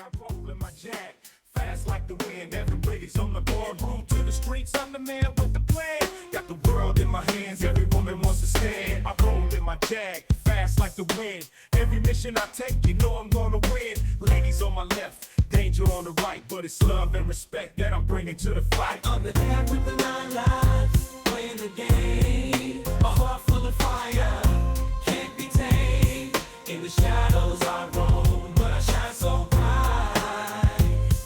I roll in my jag, fast like the wind. Everybody's on the board, room to the streets. I'm the man with the plan. Got the world in my hands, every woman wants to stand. I roll in my jag, fast like the wind. Every mission I take, you know I'm gonna win. Ladies on my left, danger on the right, but it's love and respect that I'm bringing to the fight. I'm the dad with the 9 lives, playing the game. A heart full of fire, can't be tamed. In the shadows I roam, but I shine so bright.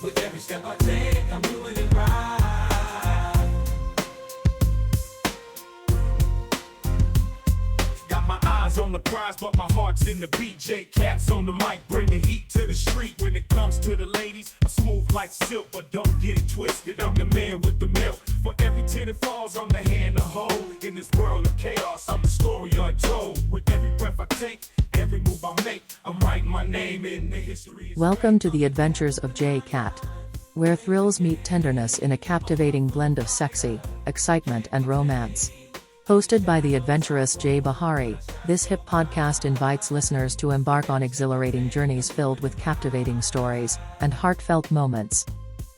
With every step I take, I'm doing it right. Got my eyes on the prize, but my heart's in the beat. J-Cat's on the mic, bring the heat to the street. When it comes to the ladies, I'm smooth like silk, but don't get it twisted. I'm the man with the milk. For every tear that falls, I'm the hand to hold. In this world of chaos, I'm the story untold. With every breath I take, every move I make, I'm writing my name in the history. Welcome to the adventures of J-Cat, where thrills meet tenderness in a captivating blend of sexy, excitement and romance. Hosted by the adventurous Jay Bahari, this hip podcast invites listeners to embark on exhilarating journeys filled with captivating stories and heartfelt moments.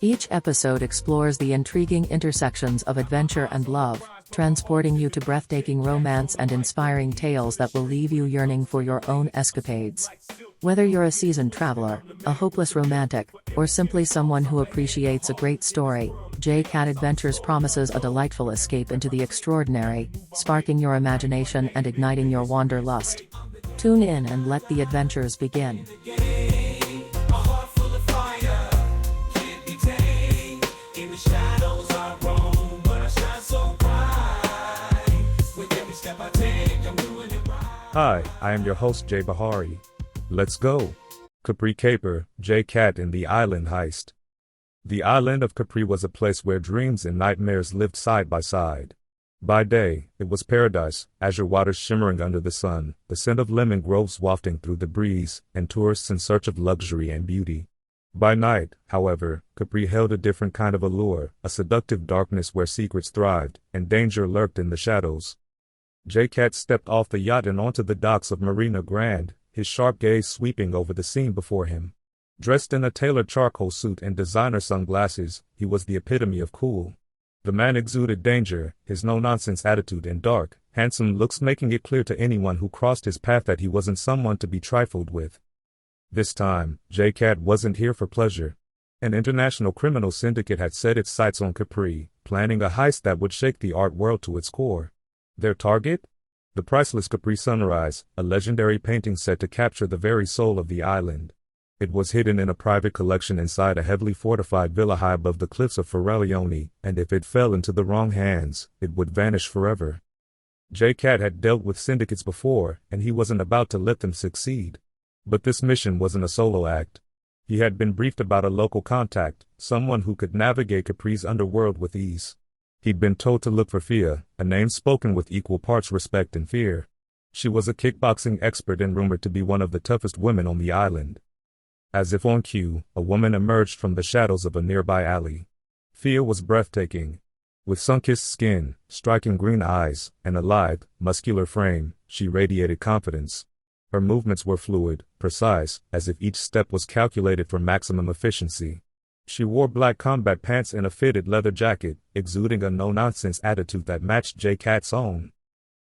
Each episode explores the intriguing intersections of adventure and love, transporting you to breathtaking romance and inspiring tales that will leave you yearning for your own escapades. Whether you're a seasoned traveler, a hopeless romantic, or simply someone who appreciates a great story, J-Cat Adventures promises a delightful escape into the extraordinary, sparking your imagination and igniting your wanderlust. Tune in and let the adventures begin. A heart full of fire, can't be tamed. In the shadows I roam, but I shine so bright. With every step I take, I'm doing it right. Hi, I am your host Jay Bahari. Let's go. Capri Caper, J-Cat in the Island Heist. The island of Capri was a place where dreams and nightmares lived side by side. By day, it was paradise, azure waters shimmering under the sun, the scent of lemon groves wafting through the breeze, and tourists in search of luxury and beauty. By night, however, Capri held a different kind of allure, a seductive darkness where secrets thrived, and danger lurked in the shadows. J-Cat stepped off the yacht and onto the docks of Marina Grande, his sharp gaze sweeping over the scene before him. Dressed in a tailored charcoal suit and designer sunglasses, he was the epitome of cool. The man exuded danger, his no-nonsense attitude and dark, handsome looks making it clear to anyone who crossed his path that he wasn't someone to be trifled with. This time, J-Cat wasn't here for pleasure. An international criminal syndicate had set its sights on Capri, planning a heist that would shake the art world to its core. Their target? The priceless Capri Sunrise, a legendary painting set to capture the very soul of the island. It was hidden in a private collection inside a heavily fortified villa high above the cliffs of Ferraleone, and if it fell into the wrong hands, it would vanish forever. J-Cat had dealt with syndicates before, and he wasn't about to let them succeed. But this mission wasn't a solo act. He had been briefed about a local contact, someone who could navigate Capri's underworld with ease. He'd been told to look for Fia, a name spoken with equal parts respect and fear. She was a kickboxing expert and rumored to be one of the toughest women on the island. As if on cue, a woman emerged from the shadows of a nearby alley. Fia was breathtaking. With sun-kissed skin, striking green eyes, and a lithe, muscular frame, she radiated confidence. Her movements were fluid, precise, as if each step was calculated for maximum efficiency. She wore black combat pants and a fitted leather jacket, exuding a no-nonsense attitude that matched J-Cat's own.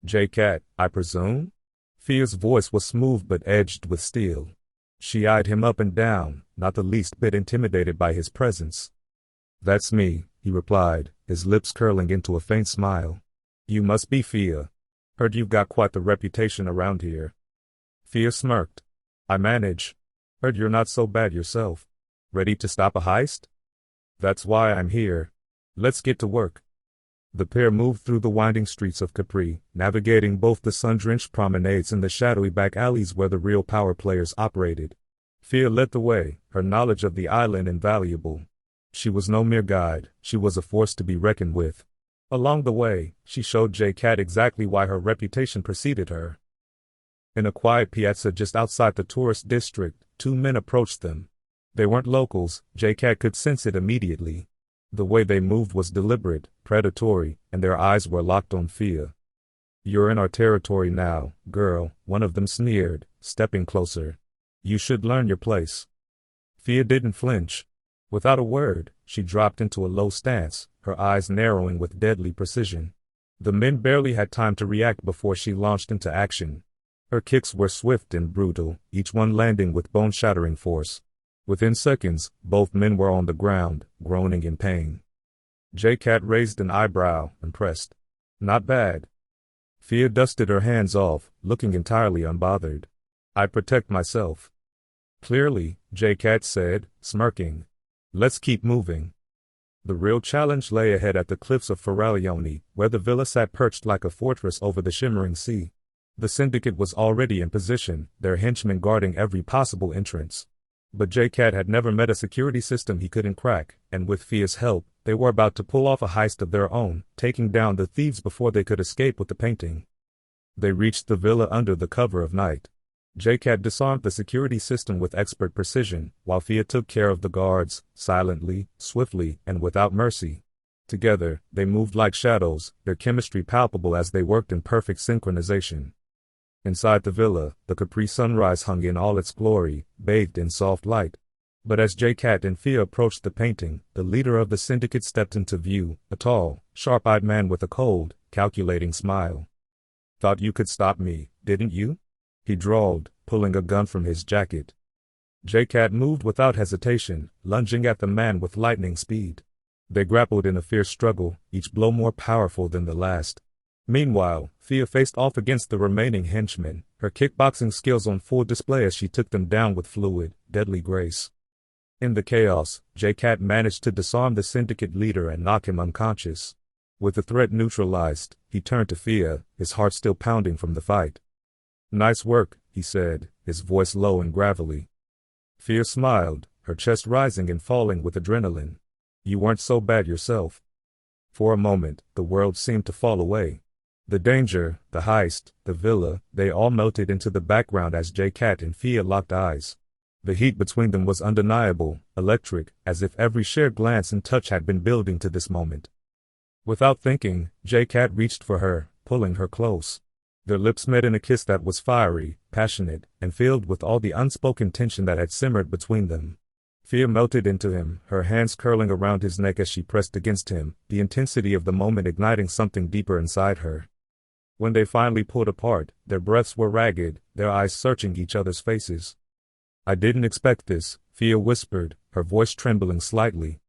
J-Cat, I presume? Fia's voice was smooth but edged with steel. She eyed him up and down, not the least bit intimidated by his presence. That's me, he replied, his lips curling into a faint smile. You must be Fia. Heard you've got quite the reputation around here. Fia smirked. I manage. Heard you're not so bad yourself. Ready to stop a heist? That's why I'm here. Let's get to work. The pair moved through the winding streets of Capri, navigating both the sun-drenched promenades and the shadowy back alleys where the real power players operated. Fia led the way, her knowledge of the island invaluable. She was no mere guide, she was a force to be reckoned with. Along the way, she showed J-Cat exactly why her reputation preceded her. In a quiet piazza just outside the tourist district, two men approached them. They weren't locals, J-Cat could sense it immediately. The way they moved was deliberate, predatory, and their eyes were locked on Fia. You're in our territory now, girl, one of them sneered, stepping closer. You should learn your place. Fia didn't flinch. Without a word, she dropped into a low stance, her eyes narrowing with deadly precision. The men barely had time to react before she launched into action. Her kicks were swift and brutal, each one landing with bone-shattering force. Within seconds, both men were on the ground, groaning in pain. J-Cat raised an eyebrow, impressed. Not bad. Fia dusted her hands off, looking entirely unbothered. I protect myself. Clearly, J-Cat said, smirking. Let's keep moving. The real challenge lay ahead at the cliffs of Ferraglione, where the villa sat perched like a fortress over the shimmering sea. The syndicate was already in position, their henchmen guarding every possible entrance. But J-Cat had never met a security system he couldn't crack, and with Fia's help, they were about to pull off a heist of their own, taking down the thieves before they could escape with the painting. They reached the villa under the cover of night. J-Cat disarmed the security system with expert precision, while Fia took care of the guards, silently, swiftly, and without mercy. Together, they moved like shadows, their chemistry palpable as they worked in perfect synchronization. Inside the villa, the Capri sunrise hung in all its glory, bathed in soft light. But as J-Cat and Fia approached the painting, the leader of the syndicate stepped into view, a tall, sharp-eyed man with a cold, calculating smile. Thought you could stop me, didn't you? He drawled, pulling a gun from his jacket. J-Cat moved without hesitation, lunging at the man with lightning speed. They grappled in a fierce struggle, each blow more powerful than the last. Meanwhile, Fia faced off against the remaining henchmen, her kickboxing skills on full display as she took them down with fluid, deadly grace. In the chaos, J-Cat managed to disarm the syndicate leader and knock him unconscious. With the threat neutralized, he turned to Fia, his heart still pounding from the fight. Nice work, he said, his voice low and gravelly. Fia smiled, her chest rising and falling with adrenaline. You weren't so bad yourself. For a moment, the world seemed to fall away. The danger, the heist, the villa, they all melted into the background as J-Cat and Fia locked eyes. The heat between them was undeniable, electric, as if every shared glance and touch had been building to this moment. Without thinking, J-Cat reached for her, pulling her close. Their lips met in a kiss that was fiery, passionate, and filled with all the unspoken tension that had simmered between them. Fia melted into him, her hands curling around his neck as she pressed against him, the intensity of the moment igniting something deeper inside her. When they finally pulled apart, their breaths were ragged, their eyes searching each other's faces. I didn't expect this, Fia whispered, her voice trembling slightly.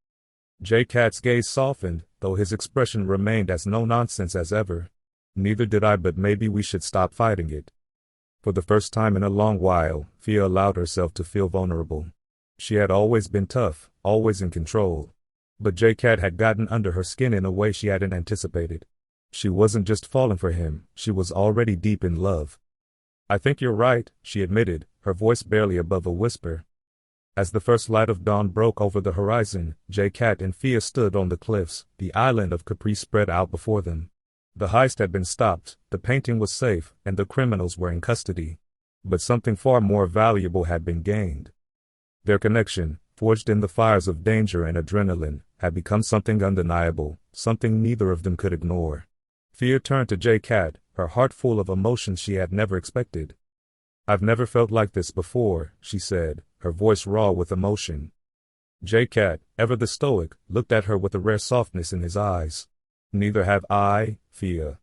J-Cat's gaze softened, though his expression remained as no-nonsense as ever. Neither did I, but maybe we should stop fighting it. For the first time in a long while, Fia allowed herself to feel vulnerable. She had always been tough, always in control. But J-Cat had gotten under her skin in a way she hadn't anticipated. She wasn't just falling for him, she was already deep in love. I think you're right, she admitted, her voice barely above a whisper. As the first light of dawn broke over the horizon, J-Cat and Fia stood on the cliffs, the island of Capri spread out before them. The heist had been stopped, the painting was safe, and the criminals were in custody. But something far more valuable had been gained. Their connection, forged in the fires of danger and adrenaline, had become something undeniable, something neither of them could ignore. Fia turned to J-Cat, her heart full of emotions she had never expected. I've never felt like this before, she said, her voice raw with emotion. J-Cat, ever the stoic, looked at her with a rare softness in his eyes. Neither have I, Fia.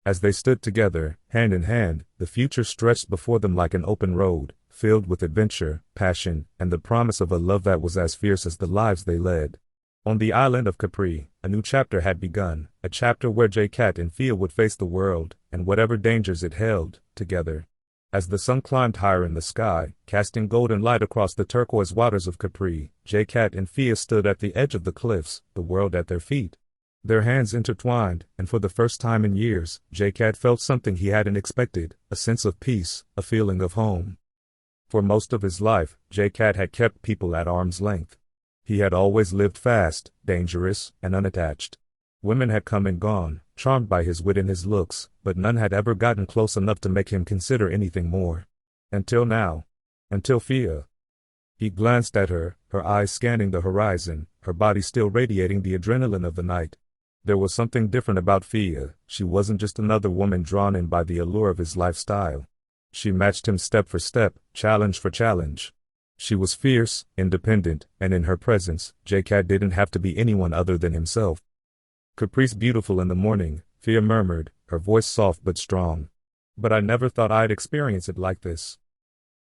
As they stood together, hand in hand, the future stretched before them like an open road, filled with adventure, passion, and the promise of a love that was as fierce as the lives they led. On the island of Capri, a new chapter had begun, a chapter where J-Cat and Fia would face the world, and whatever dangers it held, together. As the sun climbed higher in the sky, casting golden light across the turquoise waters of Capri, J-Cat and Fia stood at the edge of the cliffs, the world at their feet. Their hands intertwined, and for the first time in years, J-Cat felt something he hadn't expected, a sense of peace, a feeling of home. For most of his life, J-Cat had kept people at arm's length. He had always lived fast, dangerous, and unattached. Women had come and gone, charmed by his wit and his looks, but none had ever gotten close enough to make him consider anything more. Until now. Until Fia. He glanced at her, her eyes scanning the horizon, her body still radiating the adrenaline of the night. There was something different about Fia. She wasn't just another woman drawn in by the allure of his lifestyle. She matched him step for step, challenge for challenge. She was fierce, independent, and in her presence, J-Cat didn't have to be anyone other than himself. Capri's beautiful in the morning, Fia murmured, her voice soft but strong. But I never thought I'd experience it like this.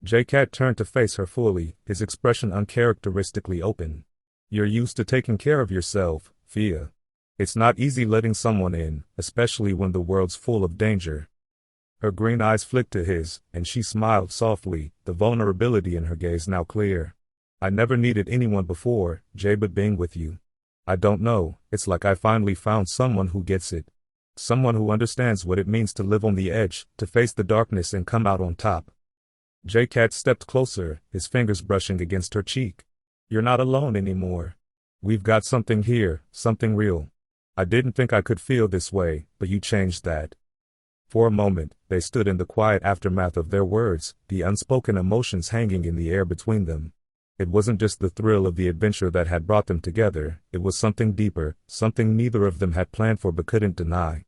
J-Cat turned to face her fully, his expression uncharacteristically open. You're used to taking care of yourself, Fia. It's not easy letting someone in, especially when the world's full of danger. Her green eyes flicked to his, and she smiled softly, the vulnerability in her gaze now clear. I never needed anyone before, Jay, but being with you. I don't know, it's like I finally found someone who gets it. Someone who understands what it means to live on the edge, to face the darkness and come out on top. J-Cat stepped closer, his fingers brushing against her cheek. You're not alone anymore. We've got something here, something real. I didn't think I could feel this way, but you changed that. For a moment, they stood in the quiet aftermath of their words, the unspoken emotions hanging in the air between them. It wasn't just the thrill of the adventure that had brought them together, it was something deeper, something neither of them had planned for but couldn't deny.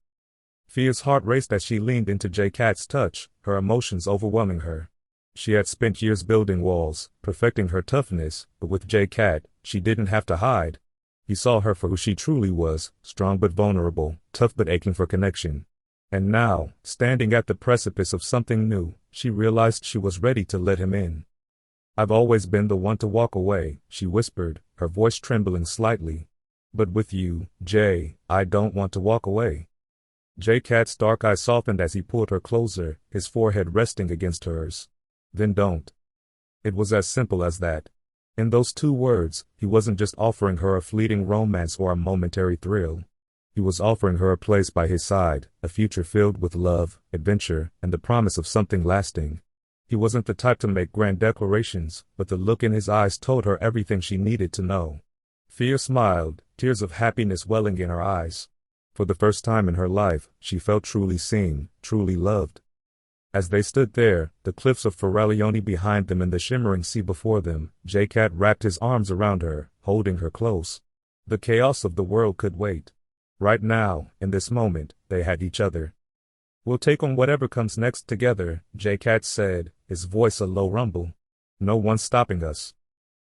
Fia's heart raced as she leaned into J-Cat's touch, her emotions overwhelming her. She had spent years building walls, perfecting her toughness, but with J-Cat, she didn't have to hide. He saw her for who she truly was, strong but vulnerable, tough but aching for connection. And now, standing at the precipice of something new, she realized she was ready to let him in. I've always been the one to walk away, she whispered, her voice trembling slightly. But with you, Jay, I don't want to walk away. J-Cat's dark eyes softened as he pulled her closer, his forehead resting against hers. Then don't. It was as simple as that. In those two words, he wasn't just offering her a fleeting romance or a momentary thrill. He was offering her a place by his side, a future filled with love, adventure, and the promise of something lasting. He wasn't the type to make grand declarations, but the look in his eyes told her everything she needed to know. Fia smiled, tears of happiness welling in her eyes. For the first time in her life, she felt truly seen, truly loved. As they stood there, the cliffs of Ferralione behind them and the shimmering sea before them, J-Cat wrapped his arms around her, holding her close. The chaos of the world could wait. Right now, in this moment, they had each other. We'll take on whatever comes next together, J-Cat said, his voice a low rumble. No one's stopping us.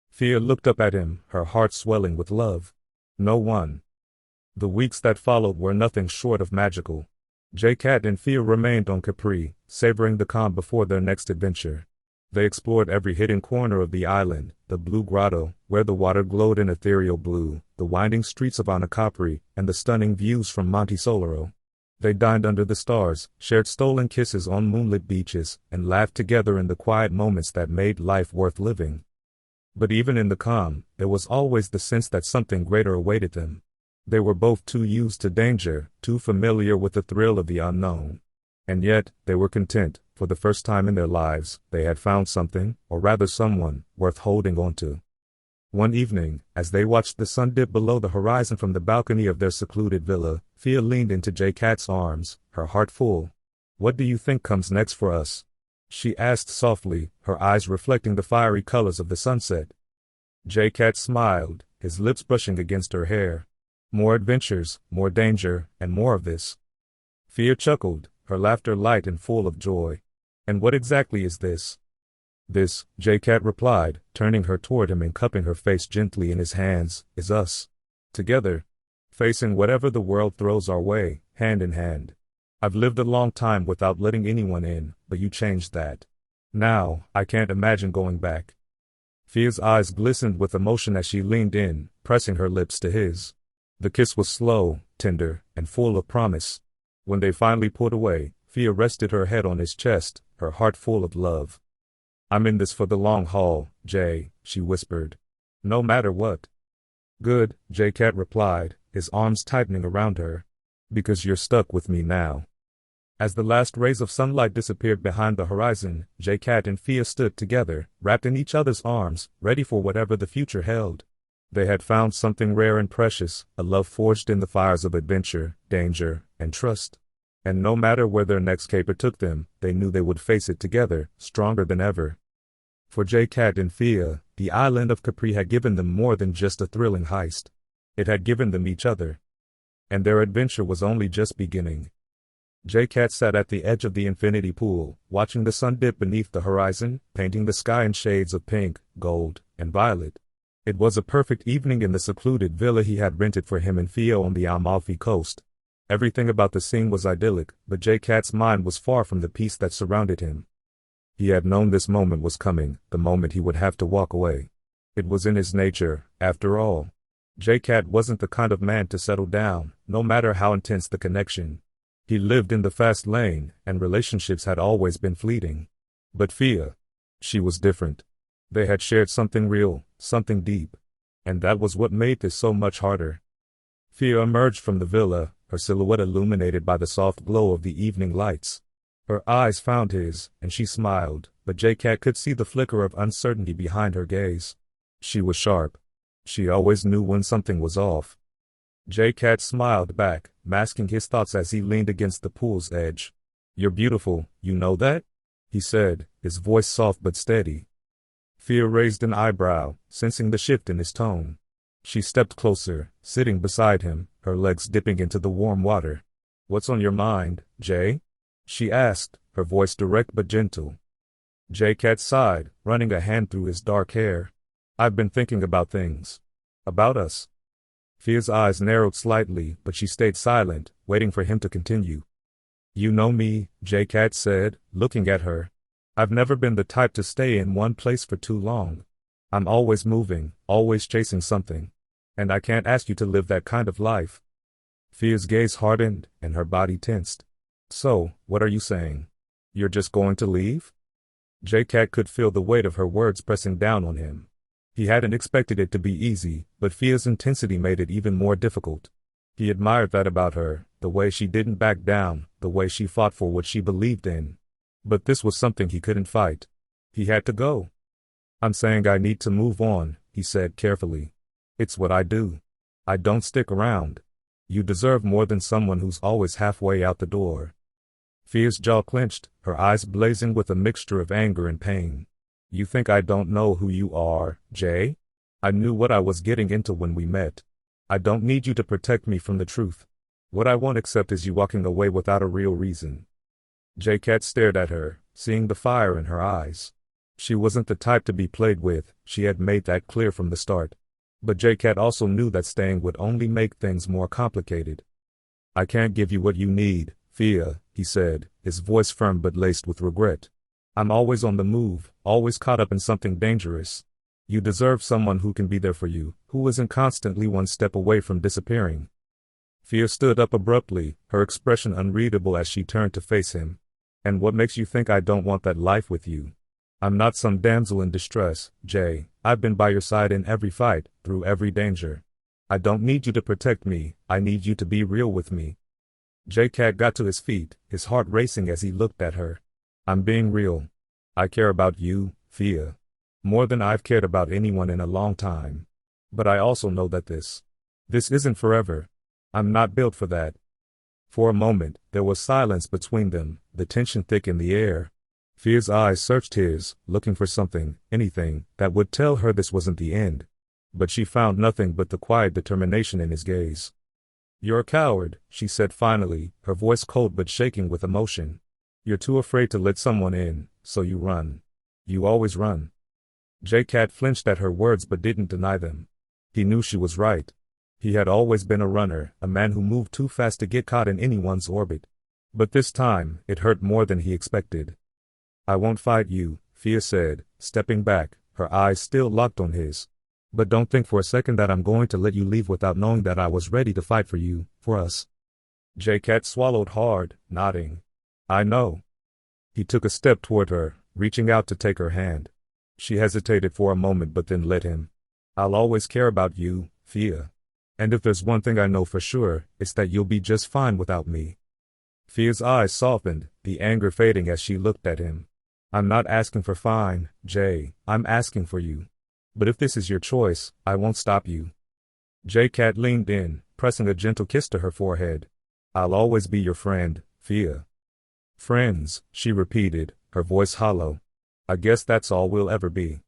Fia looked up at him, her heart swelling with love. No one. The weeks that followed were nothing short of magical. J-Cat and Fia remained on Capri, savoring the calm before their next adventure. They explored every hidden corner of the island, the Blue Grotto, where the water glowed in ethereal blue, the winding streets of Capri, and the stunning views from Monte Solaro. They dined under the stars, shared stolen kisses on moonlit beaches, and laughed together in the quiet moments that made life worth living. But even in the calm, there was always the sense that something greater awaited them. They were both too used to danger, too familiar with the thrill of the unknown. And yet, they were content. For the first time in their lives, they had found something, or rather someone, worth holding on to. One evening, as they watched the sun dip below the horizon from the balcony of their secluded villa, Fia leaned into J-Cat's arms, her heart full. What do you think comes next for us? She asked softly, her eyes reflecting the fiery colors of the sunset. J-Cat smiled, his lips brushing against her hair. More adventures, more danger, and more of this. Fia chuckled, her laughter light and full of joy. And what exactly is this? This, J-Cat replied, turning her toward him and cupping her face gently in his hands, is us. Together. Facing whatever the world throws our way, hand in hand. I've lived a long time without letting anyone in, but you changed that. Now, I can't imagine going back. Fia's eyes glistened with emotion as she leaned in, pressing her lips to his. The kiss was slow, tender, and full of promise. When they finally pulled away, Fia rested her head on his chest, her heart full of love. I'm in this for the long haul, Jay, she whispered. No matter what. Good, J-Cat replied, his arms tightening around her. Because you're stuck with me now. As the last rays of sunlight disappeared behind the horizon, J-Cat and Fia stood together, wrapped in each other's arms, ready for whatever the future held. They had found something rare and precious, a love forged in the fires of adventure, danger, and trust. And no matter where their next caper took them, they knew they would face it together, stronger than ever. For J-Cat and Fia, the island of Capri had given them more than just a thrilling heist. It had given them each other. And their adventure was only just beginning. J-Cat sat at the edge of the infinity pool, watching the sun dip beneath the horizon, painting the sky in shades of pink, gold, and violet. It was a perfect evening in the secluded villa he had rented for him and Theo on the Amalfi coast. Everything about the scene was idyllic, but J-Cat's mind was far from the peace that surrounded him. He had known this moment was coming, the moment he would have to walk away. It was in his nature, after all. J-Cat wasn't the kind of man to settle down, no matter how intense the connection. He lived in the fast lane, and relationships had always been fleeting. But Fia, she was different. They had shared something real, something deep. And that was what made this so much harder. Fia emerged from the villa, her silhouette illuminated by the soft glow of the evening lights. Her eyes found his, and she smiled, but J-Cat could see the flicker of uncertainty behind her gaze. She was sharp. She always knew when something was off. J-Cat smiled back, masking his thoughts as he leaned against the pool's edge. "You're beautiful, you know that?" he said, his voice soft but steady. Fia raised an eyebrow, sensing the shift in his tone. She stepped closer, sitting beside him, her legs dipping into the warm water. "What's on your mind, Jay?" she asked, her voice direct but gentle. J-Cat sighed, running a hand through his dark hair. "I've been thinking about things. About us." Fia's eyes narrowed slightly, but she stayed silent, waiting for him to continue. "You know me," J-Cat said, looking at her. "I've never been the type to stay in one place for too long. I'm always moving, always chasing something. And I can't ask you to live that kind of life." Fia's gaze hardened, and her body tensed. "So, what are you saying? You're just going to leave?" J-Cat could feel the weight of her words pressing down on him. He hadn't expected it to be easy, but Fia's intensity made it even more difficult. He admired that about her, the way she didn't back down, the way she fought for what she believed in. But this was something he couldn't fight. He had to go. "I'm saying I need to move on," he said carefully. "It's what I do. I don't stick around. You deserve more than someone who's always halfway out the door." Fia's jaw clenched, her eyes blazing with a mixture of anger and pain. "You think I don't know who you are, Jay? I knew what I was getting into when we met. I don't need you to protect me from the truth. What I won't accept is you walking away without a real reason." J-Cat stared at her, seeing the fire in her eyes. She wasn't the type to be played with, she had made that clear from the start. But J-Cat also knew that staying would only make things more complicated. "I can't give you what you need, Fia," he said, his voice firm but laced with regret. "I'm always on the move, always caught up in something dangerous. You deserve someone who can be there for you, who isn't constantly one step away from disappearing." Fia stood up abruptly, her expression unreadable as she turned to face him. "And what makes you think I don't want that life with you? I'm not some damsel in distress, Jay. I've been by your side in every fight, through every danger. I don't need you to protect me, I need you to be real with me." J-Cat got to his feet, his heart racing as he looked at her. "I'm being real. I care about you, Fia. More than I've cared about anyone in a long time. But I also know that this isn't forever. I'm not built for that." For a moment, there was silence between them, the tension thick in the air. Fia's eyes searched his, looking for something, anything, that would tell her this wasn't the end. But she found nothing but the quiet determination in his gaze. "You're a coward," she said finally, her voice cold but shaking with emotion. "You're too afraid to let someone in, so you run. You always run." J-Cat flinched at her words but didn't deny them. He knew she was right. He had always been a runner, a man who moved too fast to get caught in anyone's orbit. But this time, it hurt more than he expected. "I won't fight you," Fia said, stepping back, her eyes still locked on his. "But don't think for a second that I'm going to let you leave without knowing that I was ready to fight for you, for us." J-Cat swallowed hard, nodding. "I know." He took a step toward her, reaching out to take her hand. She hesitated for a moment but then let him. "I'll always care about you, Fia. And if there's one thing I know for sure, it's that you'll be just fine without me." Fia's eyes softened, the anger fading as she looked at him. "I'm not asking for fine, Jay, I'm asking for you. But if this is your choice, I won't stop you." J-Cat leaned in, pressing a gentle kiss to her forehead. "I'll always be your friend, Fia." "Friends," she repeated, her voice hollow. "I guess that's all we'll ever be."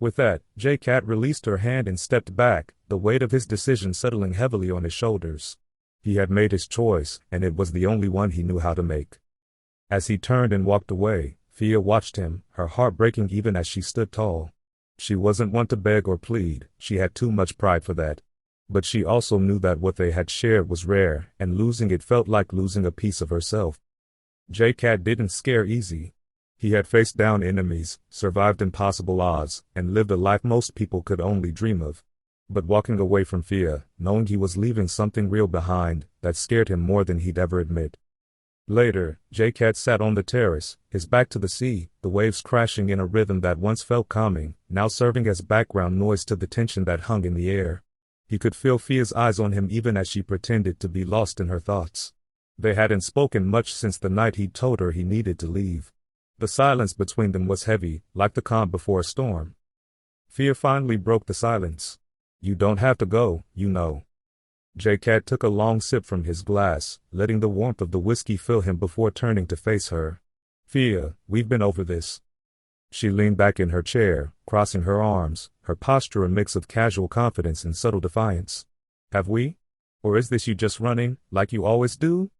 With that, J-Cat released her hand and stepped back, the weight of his decision settling heavily on his shoulders. He had made his choice, and it was the only one he knew how to make. As he turned and walked away, Fia watched him, her heart breaking even as she stood tall. She wasn't one to beg or plead, she had too much pride for that. But she also knew that what they had shared was rare, and losing it felt like losing a piece of herself. J-Cat didn't scare easy. He had faced down enemies, survived impossible odds, and lived a life most people could only dream of. But walking away from Fia, knowing he was leaving something real behind, that scared him more than he'd ever admit. Later, J-Cat sat on the terrace, his back to the sea, the waves crashing in a rhythm that once felt calming, now serving as background noise to the tension that hung in the air. He could feel Fia's eyes on him even as she pretended to be lost in her thoughts. They hadn't spoken much since the night he'd told her he needed to leave. The silence between them was heavy, like the calm before a storm. Fia finally broke the silence. "You don't have to go, you know." J-Cat took a long sip from his glass, letting the warmth of the whiskey fill him before turning to face her. "Fia, we've been over this." She leaned back in her chair, crossing her arms, her posture a mix of casual confidence and subtle defiance. "Have we? Or is this you just running, like you always do?"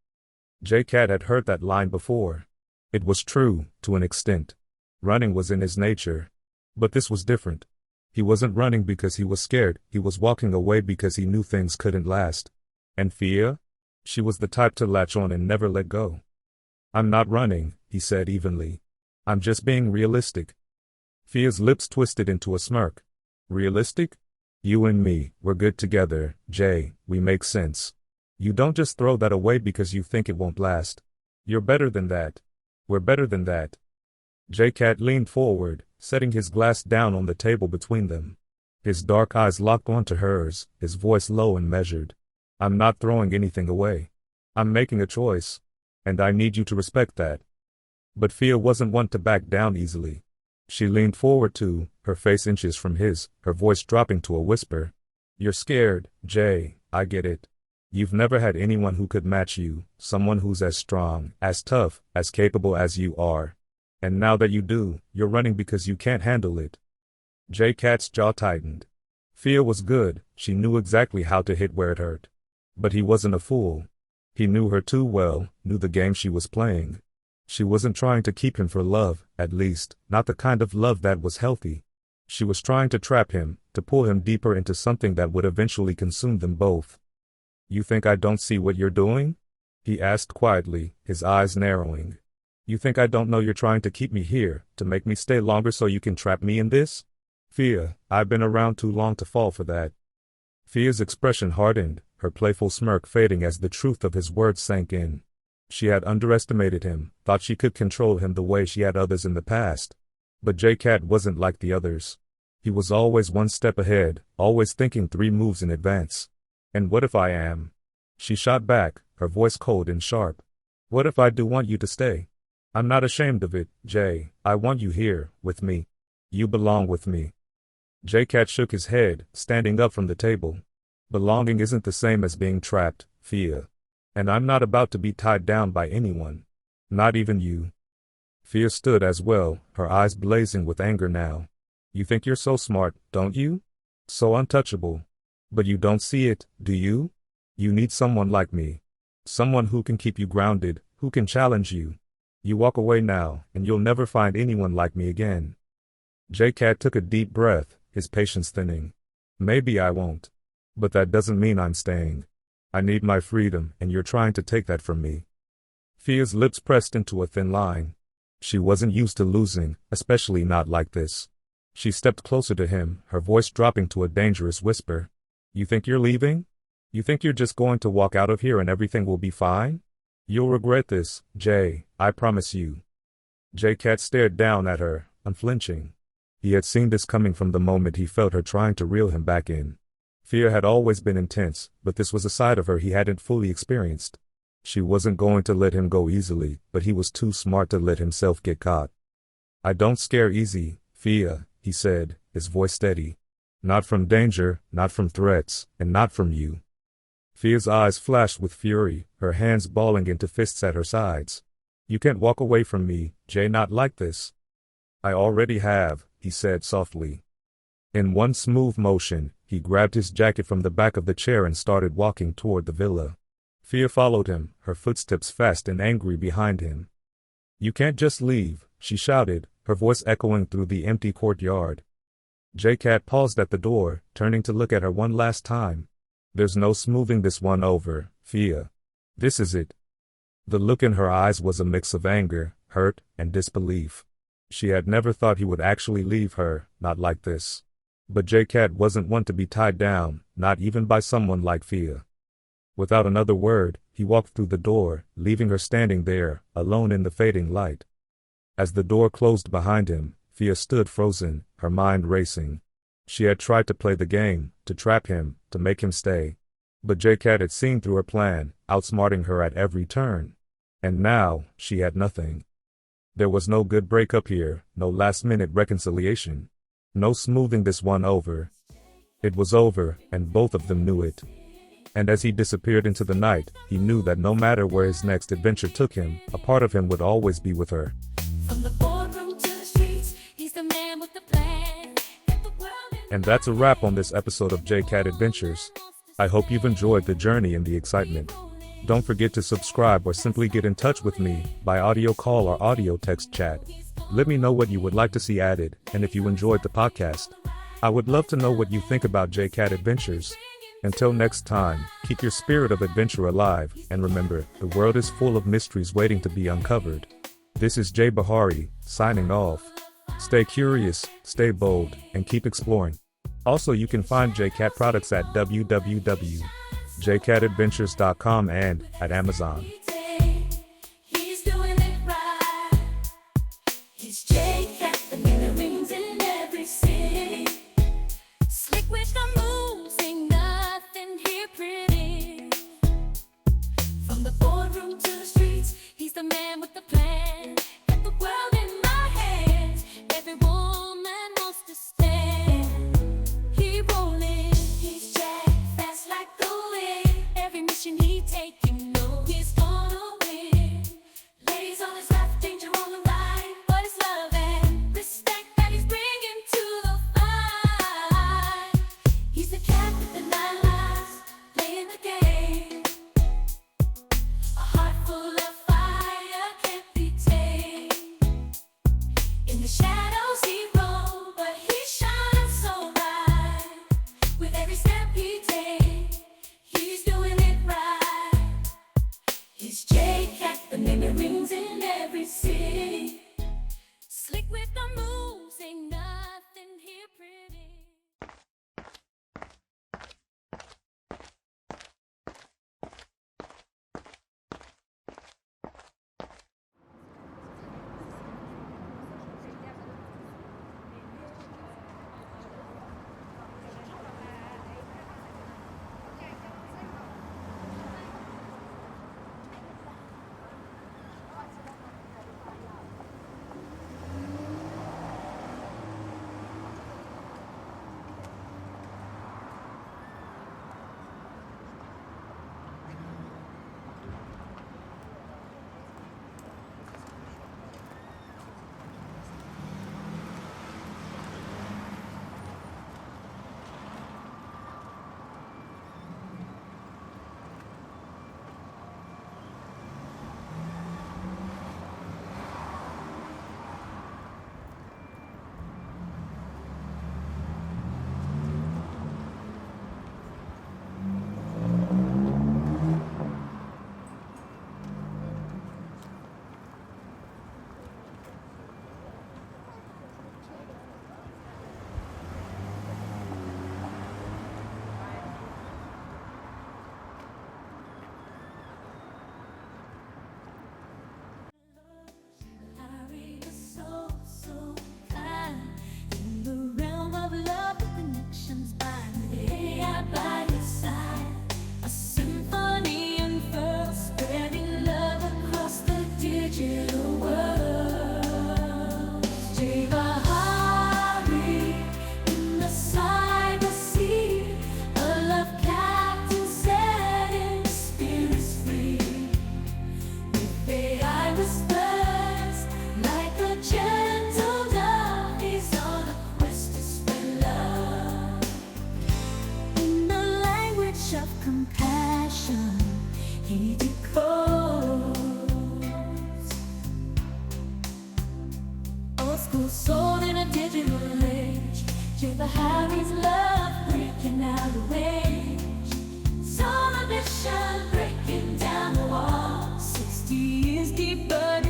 J-Cat had heard that line before. It was true, to an extent. Running was in his nature. But this was different. He wasn't running because he was scared, he was walking away because he knew things couldn't last. And Fia? She was the type to latch on and never let go. "I'm not running," he said evenly. "I'm just being realistic." Fia's lips twisted into a smirk. "Realistic? You and me, we're good together, Jay, we make sense. You don't just throw that away because you think it won't last. You're better than that. We're better than that." J-Cat leaned forward, setting his glass down on the table between them. His dark eyes locked onto hers, his voice low and measured. "I'm not throwing anything away. I'm making a choice. And I need you to respect that." But Fia wasn't one to back down easily. She leaned forward too, her face inches from his, her voice dropping to a whisper. "You're scared, Jay, I get it. You've never had anyone who could match you, someone who's as strong, as tough, as capable as you are. And now that you do, you're running because you can't handle it." J-Cat's jaw tightened. Fia was good, she knew exactly how to hit where it hurt. But he wasn't a fool. He knew her too well, knew the game she was playing. She wasn't trying to keep him for love, at least, not the kind of love that was healthy. She was trying to trap him, to pull him deeper into something that would eventually consume them both. "You think I don't see what you're doing?" he asked quietly, his eyes narrowing. "You think I don't know you're trying to keep me here, to make me stay longer so you can trap me in this? Fia, I've been around too long to fall for that." Fia's expression hardened, her playful smirk fading as the truth of his words sank in. She had underestimated him, thought she could control him the way she had others in the past. But J-Cat wasn't like the others. He was always one step ahead, always thinking 3 moves in advance. "And what if I am?" She shot back, her voice cold and sharp. "What if I do want you to stay? I'm not ashamed of it, Jay. I want you here, with me. You belong with me." J-Cat shook his head, standing up from the table. "Belonging isn't the same as being trapped, Fia. And I'm not about to be tied down by anyone. Not even you." Fia stood as well, her eyes blazing with anger now. "You think you're so smart, don't you? So untouchable. But you don't see it, do you? You need someone like me. Someone who can keep you grounded, who can challenge you. You walk away now, and you'll never find anyone like me again." J-Cat took a deep breath, his patience thinning. "Maybe I won't. But that doesn't mean I'm staying. I need my freedom, and you're trying to take that from me." Fia's lips pressed into a thin line. She wasn't used to losing, especially not like this. She stepped closer to him, her voice dropping to a dangerous whisper. "You think you're leaving? You think you're just going to walk out of here and everything will be fine? You'll regret this, Jay, I promise you." J-Cat stared down at her, unflinching. He had seen this coming from the moment he felt her trying to reel him back in. Fear had always been intense, but this was a side of her he hadn't fully experienced. She wasn't going to let him go easily, but he was too smart to let himself get caught. "I don't scare easy, Fia," he said, his voice steady. "Not from danger, not from threats, and not from you." Fia's eyes flashed with fury, her hands balling into fists at her sides. "You can't walk away from me, Jay, not like this." "I already have," he said softly. In one smooth motion, he grabbed his jacket from the back of the chair and started walking toward the villa. Fia followed him, her footsteps fast and angry behind him. "You can't just leave," she shouted, her voice echoing through the empty courtyard. J-Cat paused at the door, turning to look at her one last time. "There's no smoothing this one over, Fia. This is it." The look in her eyes was a mix of anger, hurt, and disbelief. She had never thought he would actually leave her, not like this. But J-Cat wasn't one to be tied down, not even by someone like Fia. Without another word, he walked through the door, leaving her standing there, alone in the fading light. As the door closed behind him, Fia stood frozen, her mind racing. She had tried to play the game, to trap him, to make him stay. But J-Cat had seen through her plan, outsmarting her at every turn. And now, she had nothing. There was no good breakup here, no last-minute reconciliation. No smoothing this one over. It was over, and both of them knew it. And as he disappeared into the night, he knew that no matter where his next adventure took him, a part of him would always be with her. From the boardroom to the streets, he's the man with the plan. And that's a wrap on this episode of J-Cat Adventures. I hope you've enjoyed the journey and the excitement. Don't forget to subscribe or simply get in touch with me by audio call or audio text chat. Let me know what you would like to see added, and if you enjoyed the podcast. I would love to know what you think about J-Cat Adventures. Until next time, keep your spirit of adventure alive, and remember, the world is full of mysteries waiting to be uncovered. This is Jay Bahari, signing off. Stay curious, stay bold, and keep exploring. Also, you can find J-Cat products at www.jcatadventures.com and at Amazon. He's doing it right. He's J-Cat, the name rings in every city. Slick with the moves, ain't nothing here pretty. From the boardroom to the streets, he's the man with the plan. Got the world in my hands, every woman wants to stand. He rolling, he's Jack, fast like the wind. Every mission he take, you know he's gone. Bahari's love breaking out of way. Soul ambition breaking down the wall. 60 years deep, but